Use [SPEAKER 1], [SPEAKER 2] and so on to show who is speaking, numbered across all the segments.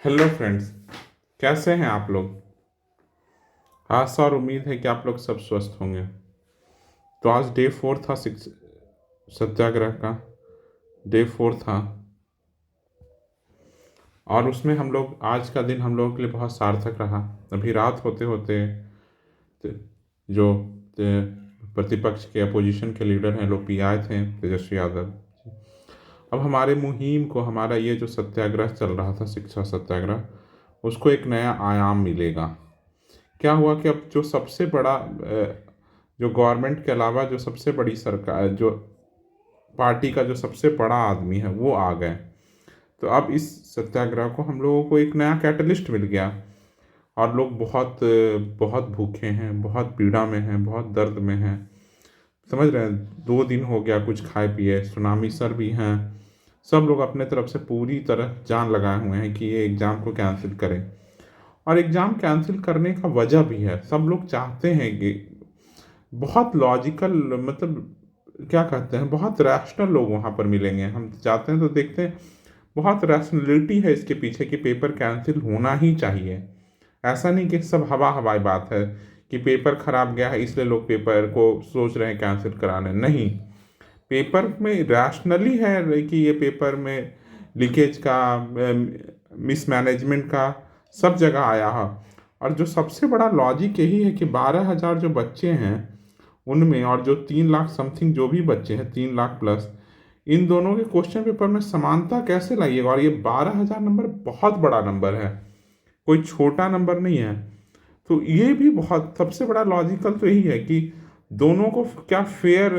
[SPEAKER 1] Hello friends. कैसे हैं आप लोग? आशा और उम्मीद है कि आप लोग सब स्वस्थ होंगे। तो आज डे 4 था सत्याग्रह का। डे 4 था और उसमें हम लोग आज का दिन हम लोगों के लिए बहुत सार्थक रहा। अभी रात होते होते जो प्रतिपक्ष के अपोजिशन के लीडर हैं लोग भी आए थे, तेजस्वी यादव। अब हमारे मुहिम को, हमारा ये जो सत्याग्रह चल रहा था, शिक्षा सत्याग्रह, उसको एक नया आयाम मिलेगा। क्या हुआ कि अब जो सबसे बड़ा जो गवर्नमेंट के अलावा जो सबसे बड़ी सरकार, जो पार्टी का जो सबसे बड़ा आदमी है, वो आ गए। तो अब इस सत्याग्रह को हम लोगों को एक नया कैटलिस्ट मिल गया और लोग बहुत बहुत भूखे हैं, बहुत पीड़ा में हैं, बहुत दर्द में हैं। समझ रहे हैं, 2 दिन हो गया कुछ खाए पिए। सुनामी सर भी हैं। सब लोग अपने तरफ से पूरी तरह जान लगाए हुए हैं कि ये एग्ज़ाम को कैंसिल करें। और एग्ज़ाम कैंसिल करने का वजह भी है। सब लोग चाहते हैं कि बहुत लॉजिकल, मतलब क्या कहते हैं, बहुत रैशनल लोग वहाँ पर मिलेंगे। हम जाते हैं तो देखते हैं बहुत रैशनलिटी है इसके पीछे कि पेपर कैंसिल होना ही चाहिए। ऐसा नहीं कि सब हवा हवाई बात है कि पेपर ख़राब गया है इसलिए लोग पेपर को सोच रहे हैं कैंसिल कराने। नहीं, पेपर में रैशनली है कि ये पेपर में लीकेज का, मिसमैनेजमेंट का सब जगह आया है। और जो सबसे बड़ा लॉजिक यही है कि 12,000 जो बच्चे हैं उनमें, और जो 3 लाख समथिंग जो भी बच्चे हैं, 3 लाख प्लस, इन दोनों के क्वेश्चन पेपर में समानता कैसे लाइएगा? और ये 12,000 नंबर बहुत बड़ा नंबर है, कोई छोटा नंबर नहीं है। तो ये भी बहुत सबसे बड़ा लॉजिकल तो यही है कि दोनों को क्या फेयर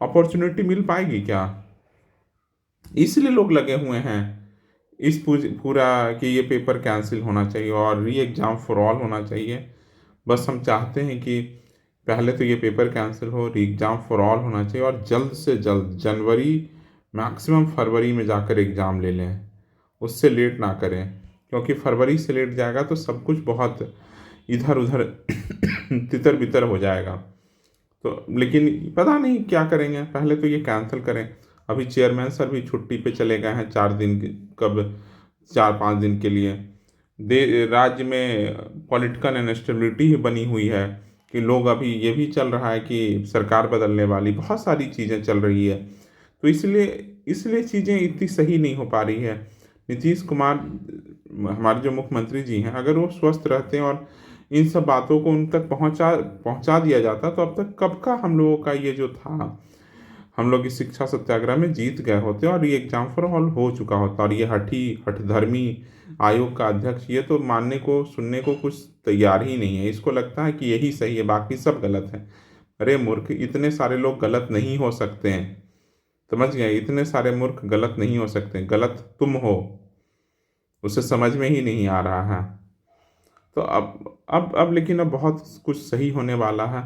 [SPEAKER 1] अपॉर्चुनिटी मिल पाएगी क्या? इसलिए लोग लगे हुए हैं इस पूरा कि ये पेपर कैंसिल होना चाहिए और री एग्ज़ाम फॉर ऑल होना चाहिए। बस हम चाहते हैं कि पहले तो ये पेपर कैंसिल हो, री एग्ज़ाम फॉर ऑल होना चाहिए और जल्द से जल्द जनवरी, मैक्सिमम फरवरी में जाकर एग्ज़ाम ले लें। उससे लेट ना करें, क्योंकि फरवरी से लेट जाएगा तो सब कुछ बहुत इधर उधर तितर बितर हो जाएगा। तो लेकिन पता नहीं क्या करेंगे, पहले तो ये कैंसिल करें। अभी चेयरमैन सर भी छुट्टी पे चले गए हैं 4 दिन कब 4-5 दिन के लिए। दे राज्य में पॉलिटिकल इनस्टेबिलिटी ही बनी हुई है कि लोग, अभी ये भी चल रहा है कि सरकार बदलने वाली बहुत सारी चीज़ें चल रही है। तो इसलिए इसलिए चीज़ें इतनी सही नहीं हो पा रही है। नीतीश कुमार हमारे जो मुख्यमंत्री जी हैं, अगर वो स्वस्थ रहते हैं और इन सब बातों को उन तक पहुंचा पहुंचा दिया जाता, तो अब तक कब का हम लोगों का ये जो था, हम लोग इस शिक्षा सत्याग्रह में जीत गए होते और ये एग्जाम फॉर ऑल हो चुका होता। और ये हठधर्मी आयोग का अध्यक्ष ये तो मानने को, सुनने को कुछ तैयार ही नहीं है। इसको लगता है कि यही सही है, बाकी सब गलत है। अरे मूर्ख, इतने सारे लोग गलत नहीं हो सकते हैं। समझ गए? इतने सारे मूर्ख गलत नहीं हो सकते, गलत तुम हो। उसे समझ में ही नहीं आ रहा है। तो अब लेकिन अब बहुत कुछ सही होने वाला है।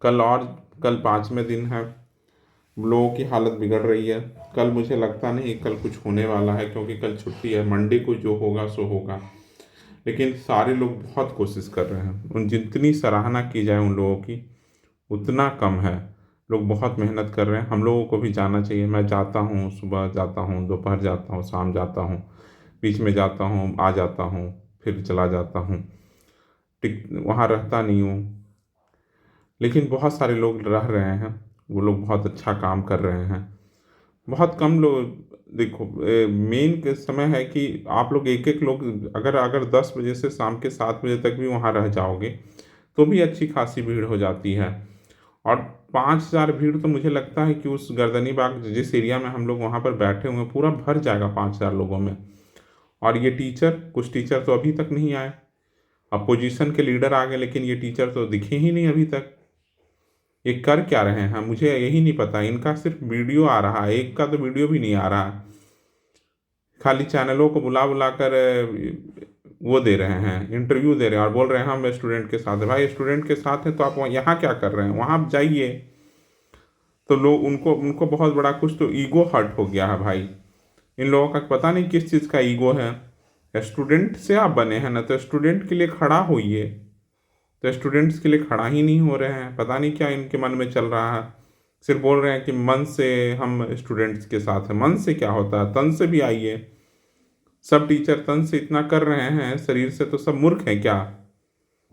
[SPEAKER 1] कल, और कल 5वें दिन है। लोगों की हालत बिगड़ रही है। कल मुझे लगता नहीं कल कुछ होने वाला है, क्योंकि कल छुट्टी है। मंडे को जो होगा सो होगा। लेकिन सारे लोग बहुत कोशिश कर रहे हैं। उन जितनी सराहना की जाए उन लोगों की उतना कम है। लोग बहुत मेहनत कर रहे हैं। हम लोगों को भी जाना चाहिए। मैं जाता हूँ, सुबह जाता हूँ, दोपहर जाता हूँ, शाम जाता हूँ, बीच में जाता हूँ, आ जाता हूँ, फिर चला जाता हूँ। टिक वहाँ रहता नहीं हूँ, लेकिन बहुत सारे लोग रह रहे हैं। वो लोग बहुत अच्छा काम कर रहे हैं। बहुत कम लोग, देखो, मेन के समय है कि आप लोग एक एक लोग अगर अगर 10 बजे से शाम के 7 बजे तक भी वहाँ रह जाओगे तो भी अच्छी खासी भीड़ हो जाती है। और 5,000 भीड़ तो मुझे लगता है कि उस गर्दनी बाग जिस एरिया में हम लोग वहाँ पर बैठे हुए हैं पूरा भर जाएगा 5,000 लोगों में। और ये टीचर, कुछ टीचर तो अभी तक नहीं आए। अपोजिशन के लीडर आ गए, लेकिन ये टीचर तो दिखे ही नहीं अभी तक। ये कर क्या रहे हैं मुझे यही नहीं पता। इनका सिर्फ वीडियो आ रहा है, एक का तो वीडियो भी नहीं आ रहा है। खाली चैनलों को बुला बुला कर वो दे रहे हैं, इंटरव्यू दे रहे हैं और बोल रहे हैं हम स्टूडेंट के साथ है। भाई स्टूडेंट के साथ है तो आप यहाँ क्या कर रहे हैं? वहाँ आप जाइए। तो लोग, उनको उनको बहुत बड़ा कुछ तो ईगो हर्ट हो गया है भाई। इन लोगों का पता नहीं किस चीज़ का ईगो है। स्टूडेंट से आप बने हैं ना, तो स्टूडेंट के लिए खड़ा होइए। तो स्टूडेंट्स के लिए खड़ा ही नहीं हो रहे हैं। पता नहीं क्या इनके मन में चल रहा है। सिर्फ बोल रहे हैं कि मन से हम स्टूडेंट्स के साथ हैं। मन से क्या होता है? तन से भी आइए। सब टीचर तन से इतना कर रहे हैं, शरीर से तो सब मूर्ख हैं क्या?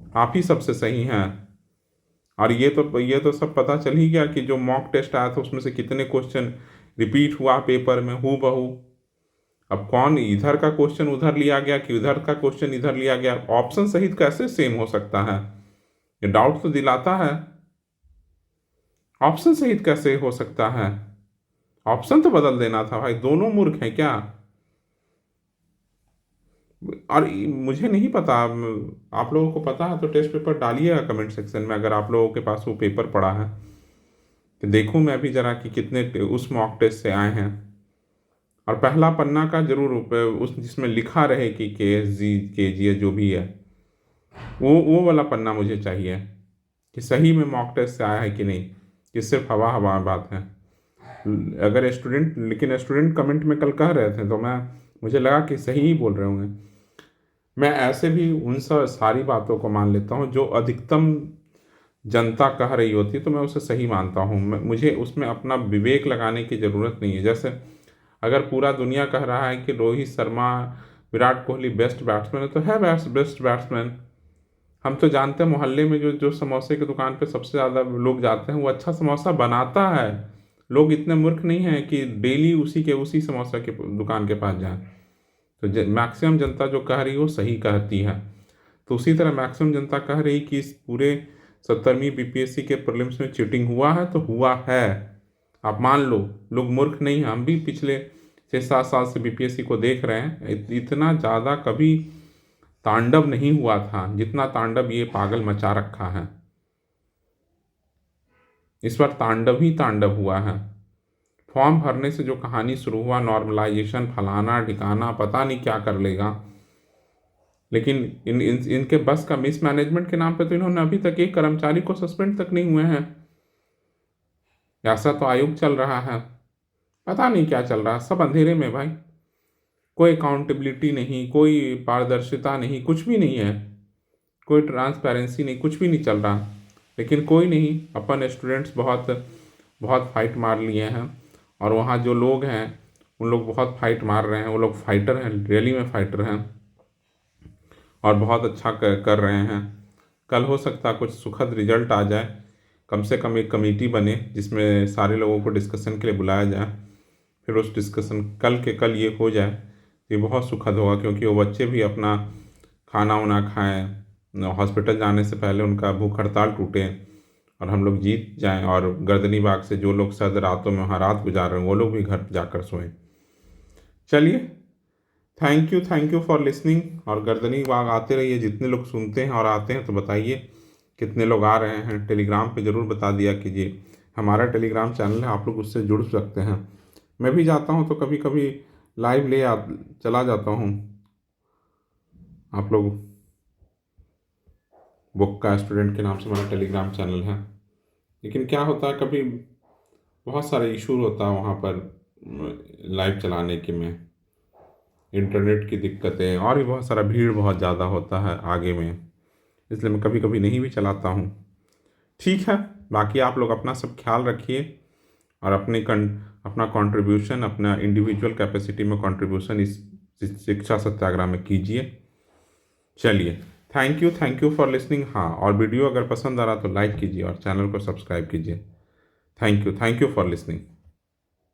[SPEAKER 1] आप ही सबसे सही हैं। और ये तो सब पता चल ही गया कि जो मॉक टेस्ट आया था उसमें से कितने क्वेश्चन रिपीट हुआ पेपर में हूबहू। अब कौन इधर का क्वेश्चन उधर लिया गया कि उधर का क्वेश्चन इधर लिया गया, ऑप्शन सहित कैसे सेम हो सकता है? ये डाउट तो दिलाता है। ऑप्शन सहित कैसे हो सकता है? ऑप्शन तो बदल देना था भाई, दोनों मूर्ख हैं क्या? और मुझे नहीं पता, आप लोगों को पता है तो टेस्ट पेपर डालिएगा कमेंट सेक्शन में, अगर आप लोगों के पास वो पेपर पड़ा है तो देखूं मैं भी जरा कि कितने उस मॉक टेस्ट से आए हैं। और पहला पन्ना का जरूर उस जिसमें लिखा रहे कि KSG जो भी है वो वाला पन्ना मुझे चाहिए कि सही में मॉक टेस्ट से आया है कि नहीं, कि सिर्फ हवा हवा बात है। अगर लेकिन स्टूडेंट कमेंट में कल कह रहे थे तो मुझे लगा कि सही ही बोल रहे होंगे। मैं ऐसे भी उन सारी बातों को मान लेता हूँ जो अधिकतम जनता कह रही होती, तो मैं उसे सही मानता हूँ। मुझे उसमें अपना विवेक लगाने की ज़रूरत नहीं है। जैसे अगर पूरा दुनिया कह रहा है कि रोहित शर्मा, विराट कोहली बेस्ट बैट्समैन है, तो है बेस्ट बैट्समैन। हम तो जानते हैं मोहल्ले में जो जो समोसे की दुकान पे सबसे ज़्यादा लोग जाते हैं वो अच्छा समोसा बनाता है। लोग इतने मूर्ख नहीं हैं कि डेली उसी समोसा के दुकान के पास जाएं। तो मैक्सिमम जनता जो कह रही है वो सही कहती है। तो उसी तरह मैक्सिमम जनता कह रही कि इस पूरे 70वीं BPSC के प्रीलिम्स में चीटिंग हुआ है तो हुआ है, आप मान लो। लोग मूर्ख नहीं हैं, हम भी पिछले 6-7 साल से BPSC को देख रहे हैं। इतना ज़्यादा कभी तांडव नहीं हुआ था जितना तांडव ये पागल मचा रखा है। इस बार तांडव ही तांडव हुआ है। फॉर्म भरने से जो कहानी शुरू हुआ, नॉर्मलाइजेशन फलाना ढिकाना पता नहीं क्या कर लेगा, लेकिन इनके बस का मिसमैनेजमेंट के नाम पे तो इन्होंने अभी तक एक कर्मचारी को सस्पेंड तक नहीं हुए हैं। ऐसा तो आयोग चल रहा है, पता नहीं क्या चल रहा है, सब अंधेरे में भाई। कोई अकाउंटेबिलिटी नहीं, कोई पारदर्शिता नहीं, कुछ भी नहीं है, कोई ट्रांसपेरेंसी नहीं, कुछ भी नहीं चल रहा। लेकिन कोई नहीं, अपन स्टूडेंट्स बहुत बहुत फाइट मार लिए हैं और वहाँ जो लोग हैं उन लोग बहुत फाइट मार रहे हैं। वो लोग फाइटर हैं, रियली में फाइटर हैं और बहुत अच्छा कर रहे हैं। कल हो सकता है कुछ सुखद रिजल्ट आ जाए, कम से कम एक कमेटी बने जिसमें सारे लोगों को डिस्कशन के लिए बुलाया जाए, फिर उस डिस्कशन कल के कल ये हो जाए तो ये बहुत सुखद होगा। क्योंकि वो बच्चे भी अपना खाना वाना खाएं, हॉस्पिटल जाने से पहले उनका भूख हड़ताल टूटे और हम लोग जीत जाएं, और गर्दनी बाग से जो लोग शायद रातों में वहाँ रात गुजार रहे हैं वो लोग भी घर जाकर सोएं। चलिए, थैंक यू फॉर लिसनिंग। और गर्दनी बाग आते रहिए, जितने लोग सुनते हैं और आते हैं तो बताइए कितने लोग आ रहे हैं। टेलीग्राम पे ज़रूर बता दिया कीजिए, हमारा टेलीग्राम चैनल है, आप लोग उससे जुड़ सकते हैं। मैं भी जाता हूँ तो कभी कभी लाइव चला जाता हूँ। आप लोग बुक का स्टूडेंट के नाम से हमारा टेलीग्राम चैनल है। लेकिन क्या होता है, कभी बहुत सारे इशू होता है वहाँ पर लाइव चलाने के में, इंटरनेट की दिक्कतें और भी बहुत सारा, भीड़ बहुत ज़्यादा होता है आगे में, इसलिए मैं कभी कभी नहीं भी चलाता हूँ। ठीक है, बाकी आप लोग अपना सब ख्याल रखिए और अपना कंट्रीब्यूशन, अपना इंडिविजुअल कैपेसिटी में कंट्रीब्यूशन इस शिक्षा सत्याग्रह में कीजिए। चलिए, थैंक यू फॉर लिसनिंग। हाँ, और वीडियो अगर पसंद आ रहा तो लाइक कीजिए और चैनल को सब्सक्राइब कीजिए। Thank you for listening.